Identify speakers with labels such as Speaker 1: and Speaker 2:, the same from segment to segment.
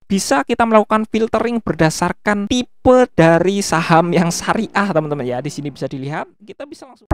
Speaker 1: bisa kita melakukan filtering berdasarkan tipe dari saham yang syariah, teman-teman ya. Di sini bisa dilihat, kita bisa langsung.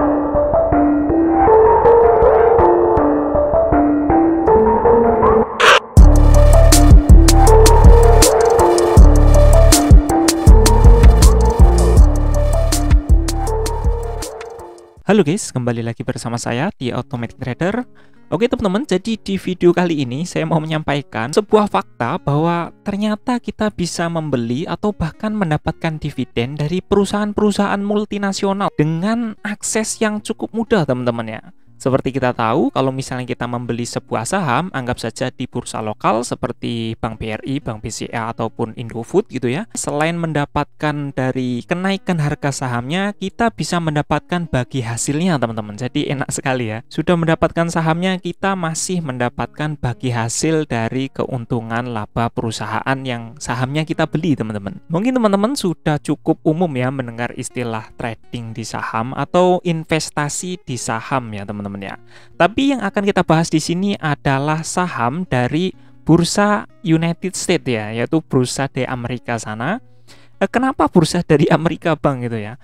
Speaker 1: Halo guys, kembali lagi bersama saya di Automatic Trader. Oke teman-teman, jadi di video kali ini saya mau menyampaikan sebuah fakta bahwa ternyata kita bisa membeli atau bahkan mendapatkan dividen dari perusahaan-perusahaan multinasional dengan akses yang cukup mudah, teman-teman ya. Seperti kita tahu, kalau misalnya kita membeli sebuah saham, anggap saja di bursa lokal seperti Bank BRI, Bank BCA, ataupun Indofood gitu ya. Selain mendapatkan dari kenaikan harga sahamnya, kita bisa mendapatkan bagi hasilnya, teman-teman. Jadi enak sekali ya. Sudah mendapatkan sahamnya, kita masih mendapatkan bagi hasil dari keuntungan laba perusahaan yang sahamnya kita beli, teman-teman. Mungkin teman-teman sudah cukup umum ya mendengar istilah trading di saham atau investasi di saham ya, teman-teman ya. Tapi yang akan kita bahas di sini adalah saham dari bursa United States ya, yaitu bursa di Amerika sana. Kenapa bursa dari Amerika, Bang, gitu ya?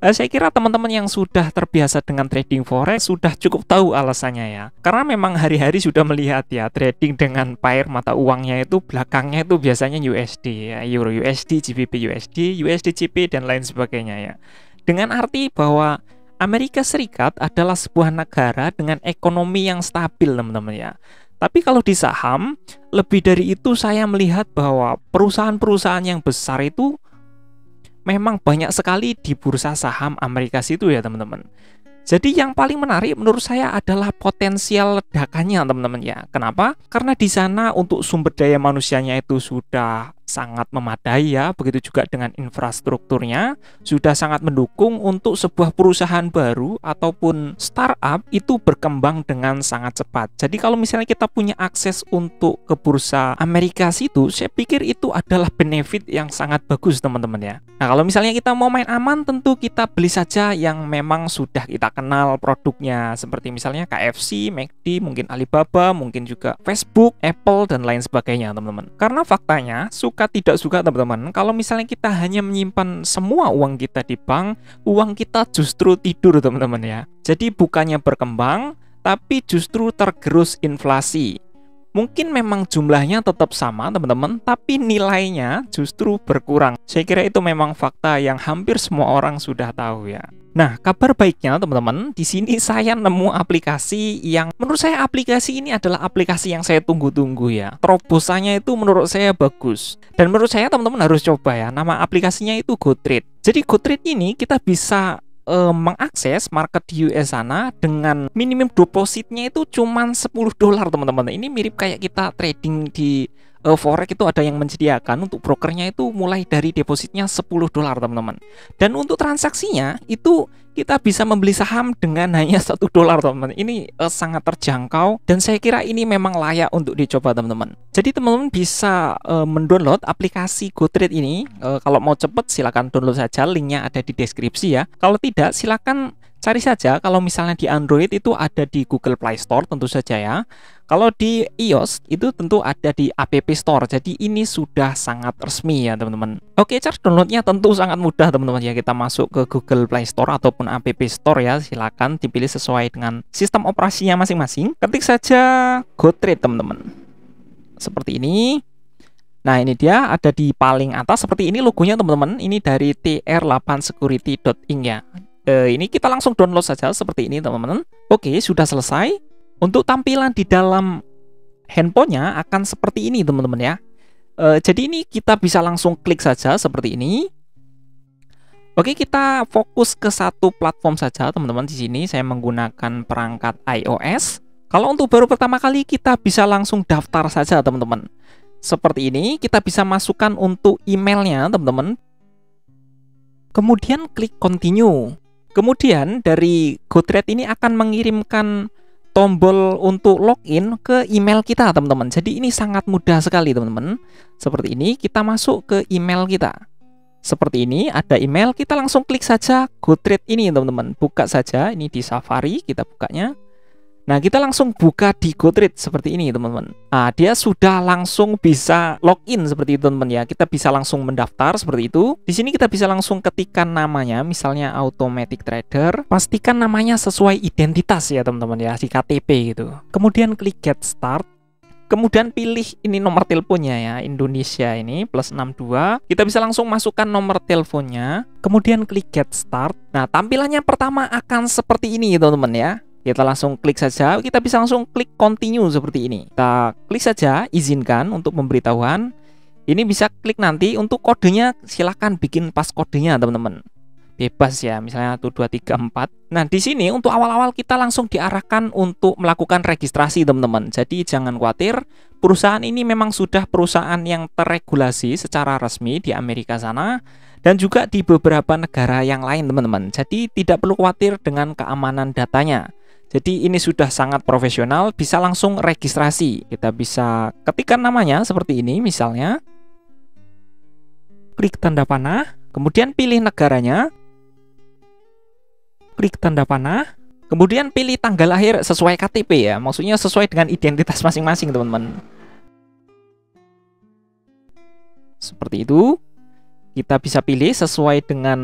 Speaker 1: Saya kira teman-teman yang sudah terbiasa dengan trading forex sudah cukup tahu alasannya ya. Karena memang hari-hari sudah melihat ya, trading dengan pair mata uangnya itu belakangnya itu biasanya USD ya, Euro USD, GBP USD, USD CP dan lain sebagainya ya. Dengan arti bahwa Amerika Serikat adalah sebuah negara dengan ekonomi yang stabil, teman-teman ya. Tapi kalau di saham, lebih dari itu saya melihat bahwa perusahaan-perusahaan yang besar itu memang banyak sekali di bursa saham Amerika situ ya, teman-teman. Jadi yang paling menarik menurut saya adalah potensial ledakannya, teman-teman ya. Kenapa? Karena di sana untuk sumber daya manusianya itu sudah sangat memadai ya, begitu juga dengan infrastrukturnya sudah sangat mendukung untuk sebuah perusahaan baru ataupun startup itu berkembang dengan sangat cepat. Jadi kalau misalnya kita punya akses untuk ke bursa Amerika situ, saya pikir itu adalah benefit yang sangat bagus, teman-teman ya. Nah, kalau misalnya kita mau main aman, tentu kita beli saja yang memang sudah kita kenal produknya, seperti misalnya KFC, McD, mungkin Alibaba, mungkin juga Facebook, Apple dan lain sebagainya, teman-teman. Karena faktanya tidak suka, teman-teman, kalau misalnya kita hanya menyimpan semua uang kita di bank, uang kita justru tidur, teman-teman ya. Jadi bukannya berkembang, tapi justru tergerus inflasi. Mungkin memang jumlahnya tetap sama, teman-teman, tapi nilainya justru berkurang. Saya kira itu memang fakta yang hampir semua orang sudah tahu ya. Nah, kabar baiknya teman-teman, di sini saya nemu aplikasi yang menurut saya aplikasi ini adalah aplikasi yang saya tunggu-tunggu ya. Terobosannya itu menurut saya bagus. Dan menurut saya teman-teman harus coba ya. Nama aplikasinya itu GoTrade. Jadi GoTrade ini kita bisa mengakses market di US sana dengan minimum depositnya itu cuma $10, teman-teman. Ini mirip kayak kita trading di forex itu ada yang menyediakan untuk brokernya itu mulai dari depositnya $10, teman-teman. Dan untuk transaksinya itu kita bisa membeli saham dengan hanya $1, teman-teman. Ini sangat terjangkau dan saya kira ini memang layak untuk dicoba, teman-teman. Jadi teman-teman bisa mendownload aplikasi GoTrade ini. Kalau mau cepet silakan download saja, linknya ada di deskripsi ya. Kalau tidak silakan cari saja. Kalau misalnya di Android itu ada di Google Play Store tentu saja ya. Kalau di iOS itu tentu ada di App Store. Jadi ini sudah sangat resmi ya, teman-teman. Oke, cara downloadnya tentu sangat mudah, teman-teman ya. Kita masuk ke Google Play Store ataupun App Store ya. Silakan dipilih sesuai dengan sistem operasinya masing-masing. Ketik saja GoTrade, teman-teman. Seperti ini. Nah, ini dia ada di paling atas seperti ini logonya, teman-teman. Ini dari tr8security.inc ya. Ini kita langsung download saja seperti ini, teman-teman. Oke, sudah selesai. Untuk tampilan di dalam handphonenya akan seperti ini, teman-teman ya. Jadi ini kita bisa langsung klik saja seperti ini. Oke, kita fokus ke satu platform saja, teman-teman. Di sini saya menggunakan perangkat iOS. Kalau untuk baru pertama kali kita bisa langsung daftar saja, teman-teman. Seperti ini, kita bisa masukkan untuk emailnya, teman-teman. Kemudian klik continue. Kemudian dari GoTrade ini akan mengirimkan tombol untuk login ke email kita, teman-teman. Jadi ini sangat mudah sekali, teman-teman. Seperti ini, kita masuk ke email kita. Seperti ini, ada email, kita langsung klik saja GoTrade ini, teman-teman. Buka saja, ini di Safari, kita bukanya. Nah, kita langsung buka di GoTrade seperti ini, teman-teman. Nah, dia sudah langsung bisa login seperti itu, teman-teman ya. Kita bisa langsung mendaftar seperti itu. Di sini kita bisa langsung ketikkan namanya, misalnya Automatic Trader. Pastikan namanya sesuai identitas ya, teman-teman ya, di KTP gitu. Kemudian klik Get Start. Kemudian pilih ini nomor teleponnya ya, Indonesia ini +62. Kita bisa langsung masukkan nomor teleponnya. Kemudian klik Get Start. Nah, tampilannya pertama akan seperti ini, teman-teman ya. Kita langsung klik saja, kita bisa langsung klik continue seperti ini. Kita klik saja, izinkan untuk pemberitahuan. Ini bisa klik nanti untuk kodenya, silahkan bikin pas kodenya teman-teman. Bebas ya, misalnya 1234. Nah, di sini untuk awal-awal kita langsung diarahkan untuk melakukan registrasi teman-teman. Jadi jangan khawatir, perusahaan ini memang sudah perusahaan yang terregulasi secara resmi di Amerika sana dan juga di beberapa negara yang lain teman-teman. Jadi tidak perlu khawatir dengan keamanan datanya. Jadi ini sudah sangat profesional, bisa langsung registrasi. Kita bisa ketikkan namanya seperti ini misalnya. Klik tanda panah, kemudian pilih negaranya. Klik tanda panah, kemudian pilih tanggal lahir sesuai KTP ya. Maksudnya sesuai dengan identitas masing-masing teman-teman. Seperti itu. Kita bisa pilih sesuai dengan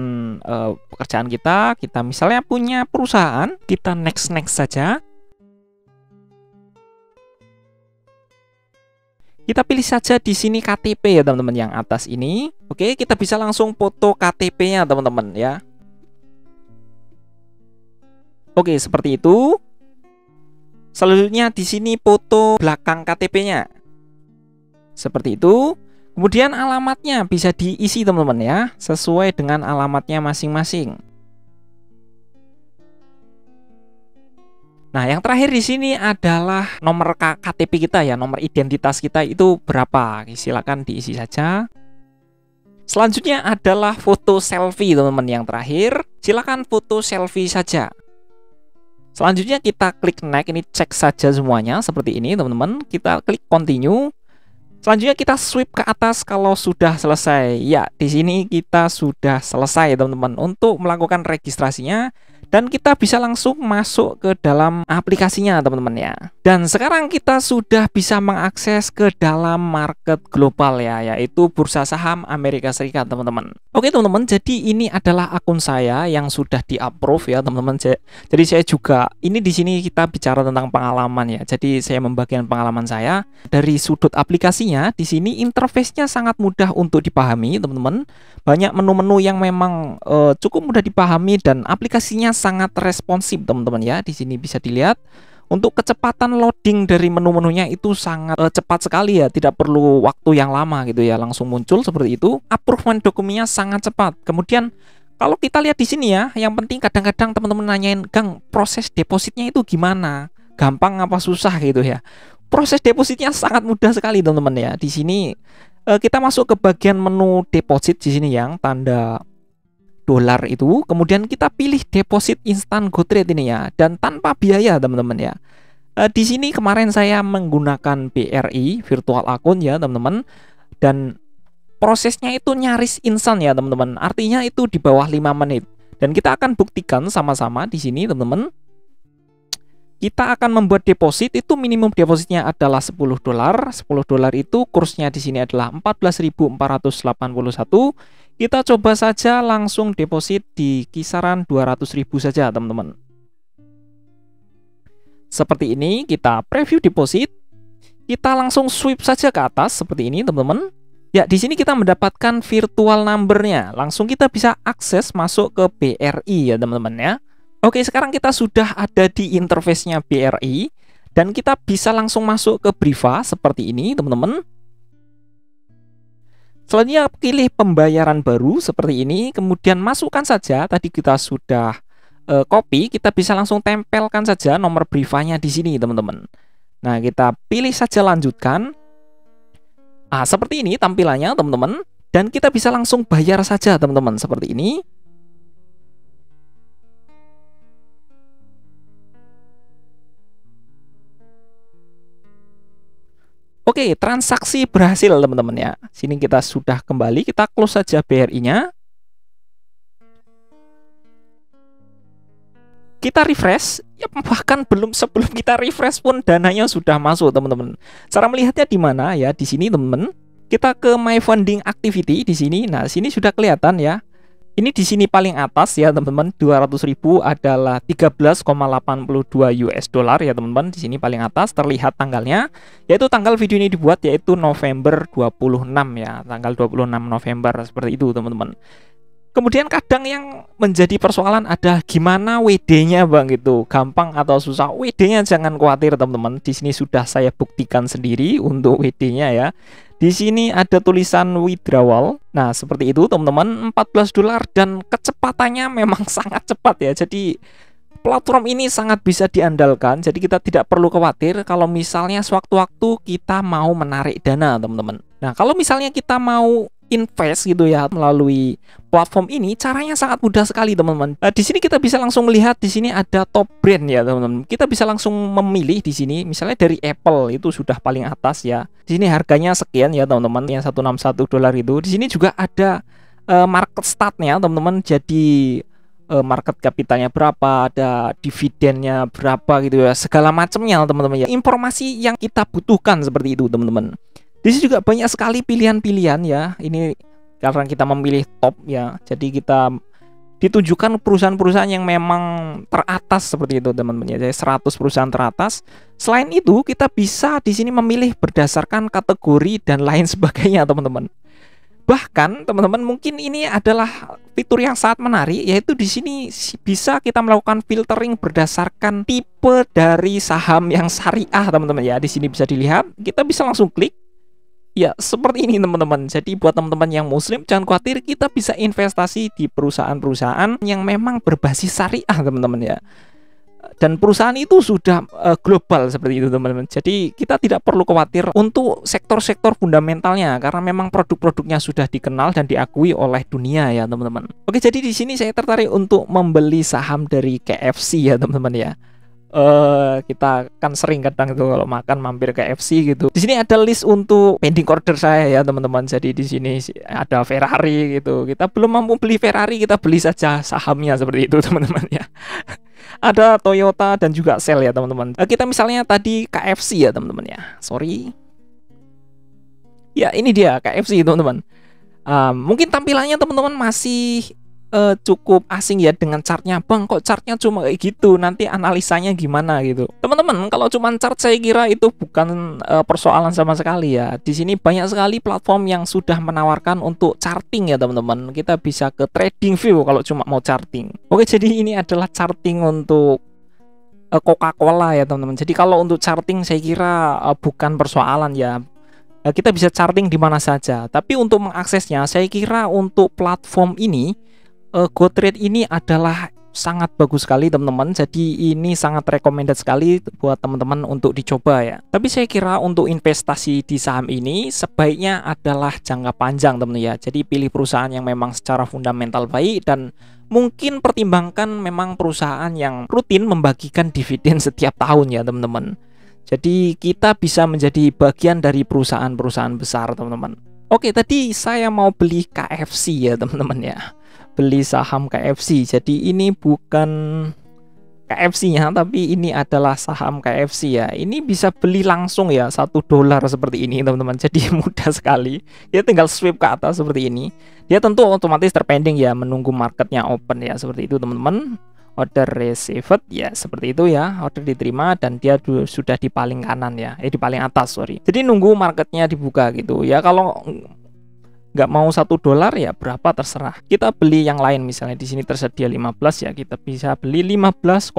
Speaker 1: pekerjaan kita. Kita misalnya punya perusahaan, kita next saja. Kita pilih saja di sini KTP ya teman-teman yang atas ini. Oke, kita bisa langsung foto KTP-nya teman-teman ya. Oke, seperti itu. Selanjutnya di sini foto belakang KTP-nya. Seperti itu. Kemudian alamatnya bisa diisi teman-teman ya, sesuai dengan alamatnya masing-masing. Nah, yang terakhir di sini adalah nomor KTP kita ya, nomor identitas kita itu berapa? Silakan diisi saja. Selanjutnya adalah foto selfie teman-teman yang terakhir. Silakan foto selfie saja. Selanjutnya kita klik next, ini cek saja semuanya seperti ini teman-teman. Kita klik continue. Selanjutnya kita swipe ke atas kalau sudah selesai. Ya, di sini kita sudah selesai teman-teman untuk melakukan registrasinya. Dan kita bisa langsung masuk ke dalam aplikasinya teman-teman ya. Dan sekarang kita sudah bisa mengakses ke dalam market global ya, yaitu bursa saham Amerika Serikat teman-teman. Oke teman-teman, jadi ini adalah akun saya yang sudah di-approve ya teman-teman. Jadi saya juga, ini di sini kita bicara tentang pengalaman ya. Jadi saya membagikan pengalaman saya dari sudut aplikasinya. Di sini interface-nya sangat mudah untuk dipahami teman-teman. Banyak menu-menu yang memang cukup mudah dipahami dan aplikasinya sangat responsif teman-teman ya. Di sini bisa dilihat untuk kecepatan loading dari menu-menunya itu sangat cepat sekali ya, tidak perlu waktu yang lama gitu ya, langsung muncul seperti itu. Approval dokumennya sangat cepat. Kemudian kalau kita lihat di sini ya, yang penting kadang-kadang teman-teman nanyain, "Gang, proses depositnya itu gimana? Gampang apa susah?" gitu ya. Proses depositnya sangat mudah sekali teman-teman ya. Di sini kita masuk ke bagian menu deposit di sini yang tanda dolar itu, kemudian kita pilih deposit instan GoTrade ini ya, dan tanpa biaya teman-teman ya. Di sini kemarin saya menggunakan BRI virtual account ya teman-teman, dan prosesnya itu nyaris instan ya teman-teman. Artinya itu di bawah 5 menit. Dan kita akan buktikan sama-sama di sini teman-teman. Kita akan membuat deposit, itu minimum depositnya adalah 10 dolar. 10 dolar itu kursnya di sini adalah 14.481. Kita coba saja langsung deposit di kisaran 200.000 saja, teman-teman. Seperti ini, kita preview deposit. Kita langsung swipe saja ke atas seperti ini, teman-teman. Ya, di sini kita mendapatkan virtual number-nya. Langsung kita bisa akses masuk ke BRI ya, teman-teman ya. Oke, sekarang kita sudah ada di interface-nya BRI dan kita bisa langsung masuk ke Briva seperti ini, teman-teman. Selanjutnya pilih pembayaran baru seperti ini, kemudian masukkan saja tadi kita sudah copy, kita bisa langsung tempelkan saja nomor Briva-nya di sini, teman-teman. Nah, kita pilih saja lanjutkan. Nah, seperti ini tampilannya, teman-teman, dan kita bisa langsung bayar saja, teman-teman, seperti ini. Oke, transaksi berhasil teman-teman ya. Sini kita sudah kembali, kita close saja BRI-nya. kita refresh, ya bahkan sebelum kita refresh pun dananya sudah masuk, teman-teman. Cara melihatnya di mana ya? Di sini, teman-teman. Kita ke My Funding Activity di sini. Nah, sini sudah kelihatan ya. Ini di sini paling atas ya, teman-teman. 200.000 adalah 13,82 US dollar ya, teman-teman. Di sini paling atas terlihat tanggalnya, yaitu tanggal video ini dibuat yaitu November 26 ya, tanggal 26 November seperti itu, teman-teman. Kemudian kadang yang menjadi persoalan ada gimana WD-nya, Bang, gitu. Gampang atau susah? WD-nya jangan khawatir, teman-teman. Di sini sudah saya buktikan sendiri untuk WD-nya ya. Di sini ada tulisan withdrawal. Nah, seperti itu, teman-teman, 14 dolar dan kecepatannya memang sangat cepat ya. Jadi platform ini sangat bisa diandalkan. Jadi kita tidak perlu khawatir kalau misalnya sewaktu-waktu kita mau menarik dana, teman-teman. Nah, kalau misalnya kita mau invest gitu ya melalui platform ini, caranya sangat mudah sekali, teman-teman. Di sini kita bisa langsung melihat di sini ada top brand ya, teman-teman. Kita bisa langsung memilih di sini, misalnya dari Apple itu sudah paling atas ya. Di sini harganya sekian ya, teman-teman, yang 161 dolar itu. Di sini juga ada market statnya, teman-teman. Jadi market capitalnya berapa, ada dividennya berapa gitu ya, segala macamnya, teman-teman ya. Informasi yang kita butuhkan seperti itu, teman-teman. Di sini juga banyak sekali pilihan-pilihan ya. Ini karena kita memilih top ya. Jadi kita ditunjukkan perusahaan-perusahaan yang memang teratas seperti itu, teman-teman ya. Jadi 100 perusahaan teratas. Selain itu, kita bisa di sini memilih berdasarkan kategori dan lain sebagainya, teman-teman. Bahkan, teman-teman, mungkin ini adalah fitur yang sangat menarik, yaitu di sini bisa kita melakukan filtering berdasarkan tipe dari saham yang syariah, teman-teman ya. Di sini bisa dilihat, kita bisa langsung klik. Ya, seperti ini, teman-teman. Jadi buat teman-teman yang muslim, jangan khawatir, kita bisa investasi di perusahaan-perusahaan yang memang berbasis syariah, teman-teman ya. Dan perusahaan itu sudah global seperti itu, teman-teman. Jadi kita tidak perlu khawatir untuk sektor-sektor fundamentalnya, karena memang produk-produknya sudah dikenal dan diakui oleh dunia ya, teman-teman. Oke, jadi di sini saya tertarik untuk membeli saham dari KFC ya, teman-teman ya. Kita kan sering kadang itu kalau makan mampir ke KFC gitu. Di sini ada list untuk pending order saya ya, teman-teman. Jadi di sini ada Ferrari gitu. Kita belum mampu beli Ferrari, kita beli saja sahamnya seperti itu, teman-teman ya. Ada Toyota dan juga Shell ya, teman-teman. Kita misalnya tadi KFC ya, teman-teman ya. Sorry. Ya, ini dia KFC, teman-teman. Mungkin tampilannya teman-teman masih cukup asing ya dengan chartnya. Bang, kok chartnya cuma kayak gitu, nanti analisanya gimana gitu, teman-teman. Kalau cuma chart saya kira itu bukan persoalan sama sekali ya. Di sini banyak sekali platform yang sudah menawarkan untuk charting ya, teman-teman. Kita bisa ke trading view kalau cuma mau charting. Oke, jadi ini adalah charting untuk Coca-Cola ya, teman-teman. Jadi kalau untuk charting saya kira bukan persoalan ya. Kita bisa charting di mana saja. Tapi untuk mengaksesnya saya kira untuk platform ini GoTrade ini adalah sangat bagus sekali, teman-teman. Jadi ini sangat recommended sekali buat teman-teman untuk dicoba ya. Tapi saya kira untuk investasi di saham ini sebaiknya adalah jangka panjang, teman-teman ya. Jadi pilih perusahaan yang memang secara fundamental baik dan mungkin pertimbangkan memang perusahaan yang rutin membagikan dividen setiap tahun ya, teman-teman. Jadi kita bisa menjadi bagian dari perusahaan-perusahaan besar, teman-teman. Oke, tadi saya mau beli KFC ya, teman-teman ya. Beli saham KFC. Jadi ini bukan KFC-nya, tapi ini adalah saham KFC ya. Ini bisa beli langsung ya, 1 dolar seperti ini, teman-teman. Jadi mudah sekali. Ya tinggal swipe ke atas seperti ini. Dia tentu otomatis terpending ya, menunggu marketnya open ya, seperti itu, teman-teman. Order received ya, seperti itu ya. Order diterima dan dia sudah di paling kanan ya. Di paling atas, sorry. Jadi nunggu marketnya dibuka gitu ya. Kalau nggak mau 1 dolar ya berapa terserah. Kita beli yang lain, misalnya di sini tersedia 15 ya, kita bisa beli 15,82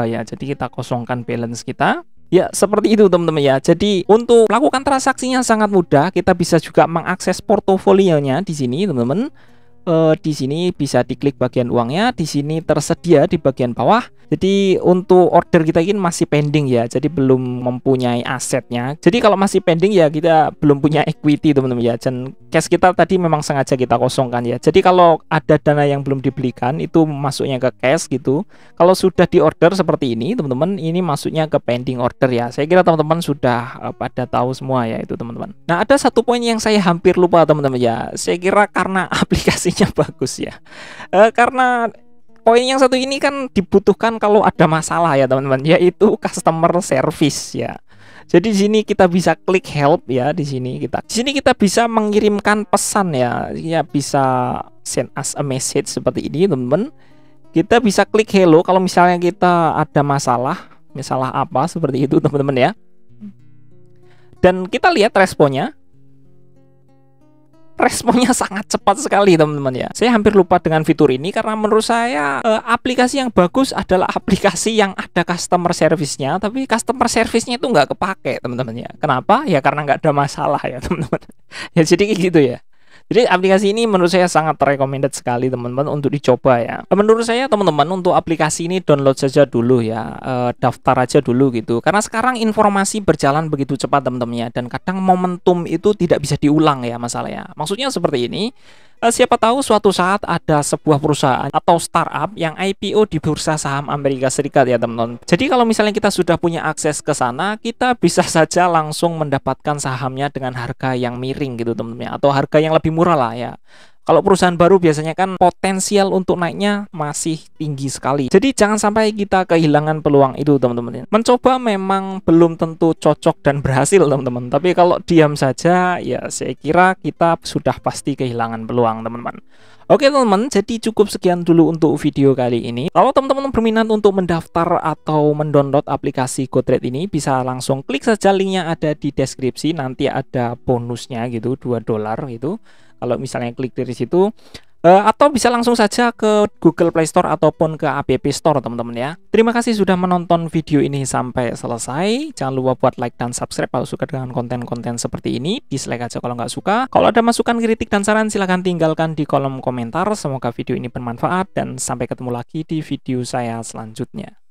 Speaker 1: ya. Jadi kita kosongkan balance kita. Ya, seperti itu, teman-teman ya. Jadi untuk melakukan transaksinya sangat mudah. Kita bisa juga mengakses portofolionya di sini, teman-teman. Di sini bisa diklik bagian uangnya, di sini tersedia di bagian bawah. Jadi untuk order kita ini masih pending ya, jadi belum mempunyai asetnya. Jadi kalau masih pending ya kita belum punya equity, teman-teman ya. Dan cash kita tadi memang sengaja kita kosongkan ya. Jadi kalau ada dana yang belum dibelikan itu masuknya ke cash gitu. Kalau sudah di order seperti ini, teman-teman, ini masuknya ke pending order ya. Saya kira teman-teman sudah pada tahu semua ya itu, teman-teman. Nah, ada satu poin yang saya hampir lupa, teman-teman ya. Saya kira karena aplikasinya bagus ya. Karena poin yang satu ini kan dibutuhkan kalau ada masalah ya teman-teman, yaitu customer service ya. Jadi di sini kita bisa klik help ya, di sini kita bisa mengirimkan pesan ya, bisa send us a message seperti ini teman-teman. Kita bisa klik hello kalau misalnya kita ada masalah apa seperti itu teman-teman ya. Dan kita lihat responnya sangat cepat sekali teman-teman ya. Saya hampir lupa dengan fitur ini karena menurut saya aplikasi yang bagus adalah aplikasi yang ada customer service-nya, tapi customer service-nya itu nggak kepake teman-teman ya. Kenapa? Ya karena nggak ada masalah ya teman-teman. Ya jadi kayak gitu ya. Jadi aplikasi ini menurut saya sangat recommended sekali teman-teman untuk dicoba ya. Menurut saya teman-teman untuk aplikasi ini download saja dulu ya, daftar aja dulu gitu. Karena sekarang informasi berjalan begitu cepat teman-teman ya, dan kadang momentum itu tidak bisa diulang ya masalahnya. Maksudnya seperti ini. Siapa tahu suatu saat ada sebuah perusahaan atau startup yang IPO di bursa saham Amerika Serikat ya teman-teman. Jadi kalau misalnya kita sudah punya akses ke sana, kita bisa saja langsung mendapatkan sahamnya dengan harga yang miring gitu teman-teman, atau harga yang lebih murah lah ya. Kalau perusahaan baru biasanya kan potensial untuk naiknya masih tinggi sekali. Jadi jangan sampai kita kehilangan peluang itu teman-teman. Mencoba memang belum tentu cocok dan berhasil teman-teman. Tapi kalau diam saja ya saya kira kita sudah pasti kehilangan peluang teman-teman. Oke teman-teman, jadi cukup sekian dulu untuk video kali ini. Kalau teman-teman berminat untuk mendaftar atau mendownload aplikasi GoTrade ini, bisa langsung klik saja linknya ada di deskripsi. Nanti ada bonusnya gitu, $2 gitu. Kalau misalnya klik dari situ, atau bisa langsung saja ke Google Play Store ataupun ke App Store teman-teman ya. Terima kasih sudah menonton video ini sampai selesai. Jangan lupa buat like dan subscribe kalau suka dengan konten-konten seperti ini. Dislike aja kalau nggak suka. Kalau ada masukan, kritik, dan saran silahkan tinggalkan di kolom komentar. Semoga video ini bermanfaat dan sampai ketemu lagi di video saya selanjutnya.